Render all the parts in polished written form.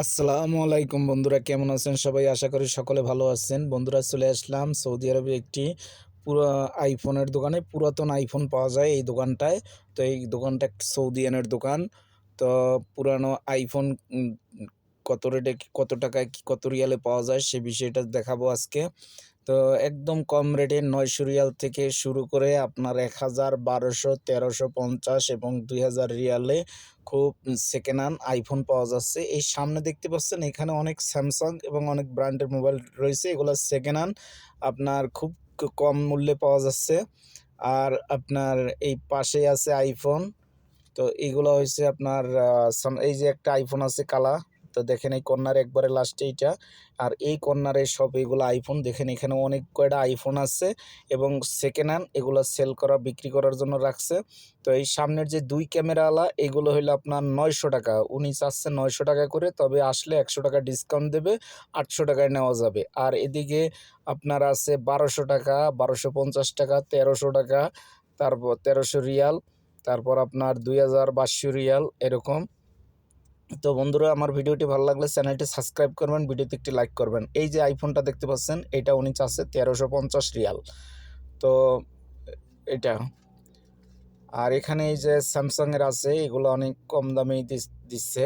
আসসালামু আলাইকুম বন্ধুরা, কেমন আছেন সবাই? আশা করি সকলে ভালো আছেন। বন্ধুরা, চলে আসলাম সৌদি আরবে একটি পুরো আইফোনের দোকানে। পুরাতন আইফোন পাওয়া যায় এই দোকানটায়। তো এই দোকানটা সৌদিয়ানের দোকান। তো পুরানো আইফোন কত রেটে, কত টাকায়, কত রিয়ালে পাওয়া যায় সে বিষয়টা দেখাবো আজকে। তো একদম কম রেটে ৯০০ রিয়াল থেকে শুরু করে আপনার ১,০০০, ১,২০০, ১,৩৫০ এবং ২,০০০ রিয়ালে খুব সেকেন্ড হ্যান্ড আইফোন পাওয়া যাচ্ছে। এই সামনে দেখতে পাচ্ছেন, এখানে অনেক স্যামসাং এবং অনেক ব্র্যান্ডের মোবাইল রয়েছে। এগুলো সেকেন্ড হ্যান্ড আপনার খুব কম মূল্যে পাওয়া যাচ্ছে। আর আপনার এই পাশেই আছে আইফোন। তো এইগুলো হয়েছে আপনার এই যে একটা আইফোন আছে কালা। তো দেখেন এই কর্নার একবারে লাস্টে এইটা। আর এই কর্নারে সব এগুলো আইফোন। দেখেন এখানে অনেক কয়টা আইফোন আছে এবং সেকেন্ড হ্যান্ড এগুলো সেল করা, বিক্রি করার জন্য রাখছে। তো এই সামনের যে দুই ক্যামেরাওয়ালা, এগুলো হইলো আপনার ৯০০ টাকা। উনি চাচ্ছে ৯০০ টাকা করে, তবে আসলে ১০০ টাকা ডিসকাউন্ট দেবে, ৮০০ টাকায় নেওয়া যাবে। আর এদিকে আপনার আছে ১২০০ টাকা, ১২৫০ টাকা, ১৩০০ টাকা, তারপর ১৩০০ রিয়াল, তারপর আপনার ২,৫০০ রিয়াল এরকম। তো বন্ধুরা, আমার ভিডিওটি ভালো লাগলে চ্যানেলটি সাবস্ক্রাইব করবেন, ভিডিওতে একটি লাইক করবেন। এই যে আইফোনটা দেখতে পাচ্ছেন, এটা উনি চাচ্ছে ১৩৫০ রিয়াল। তো এটা, আর এখানে এই যে স্যামসাংয়ের আছে, এগুলো অনেক কম দামেই দিচ্ছে।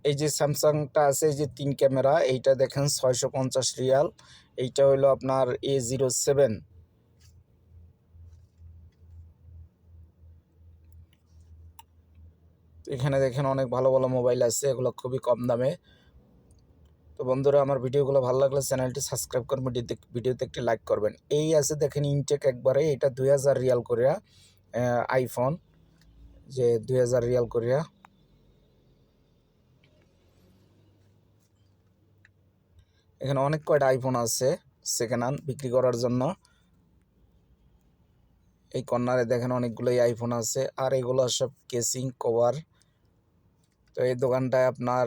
এই যে স্যামসাংটা আছে, এই যে ৩ ক্যামেরা, এইটা দেখেন ৬৫০ রিয়াল। এইটা হলো আপনার A07। এখানে দেখেন অনেক ভালো ভালো মোবাইল আছে, এগুলো খুবই কম দামে। তো বন্ধুরা, আমার ভিডিওগুলো ভালো লাগলে চ্যানেলটি সাবস্ক্রাইব করবেন, ভিডিওতে একটি লাইক করবেন। এই আছে দেখেন ইনটেক একবারে, এটা ২,০০০ রিয়াল করিয়া আইফোন, যে ২,০০০ রিয়াল করিয়া। এখানে অনেক কয়টা আইফোন আছে সেকেন্ড হ্যান্ড বিক্রি করার জন্য। এই কর্নারে দেখেন অনেকগুলোই আইফোন আছে, আর এগুলো সব কেসিং কভার। তো এই দোকানটায় আপনার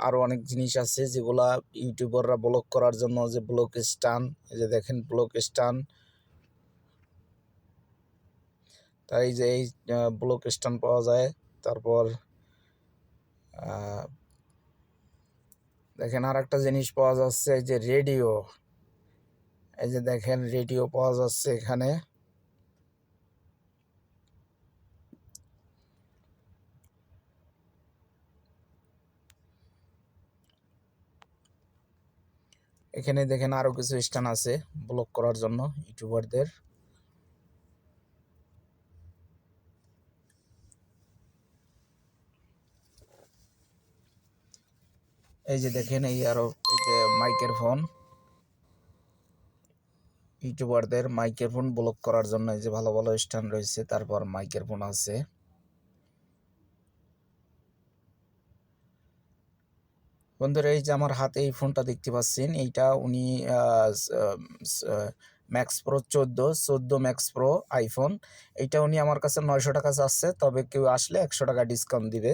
আরও অনেক জিনিস আছে যেগুলা ইউটিউবাররা ব্লগ করার জন্য, যে ব্লগ স্ট্যান্ড, এই যে দেখেন ব্লগ স্ট্যান্ড। তাই যে এই ব্লক স্ট্যান্ড পাওয়া যায়। তারপর দেখেন আর একটা জিনিস পাওয়া যাচ্ছে, এই যে রেডিও। এই যে দেখেন রেডিও পাওয়া যাচ্ছে এখানে। এখানে দেখেন আরও কিছু স্ট্যান্ড আছে ব্লক করার জন্য ইউটিউবারদের। এই যে দেখেন এই আরও এই যে মাইকের ফোন, ইউটিউবারদের মাইকের ফোন ব্লক করার জন্য এই যে ভালো ভালো স্ট্যান্ড রয়েছে। তারপর মাইকের ফোন আছে। বন্ধুরা, এই যে আমার হাতে এই ফোনটা দেখতে পাচ্ছেন, এইটা উনি max pro ১৪ max pro iPhone. এইটা উনি আমার কাছে ৯০০ টাকা চাচ্ছে, তবে কেউ আসলে ১০০ টাকা ডিসকাউন্ট দিবে।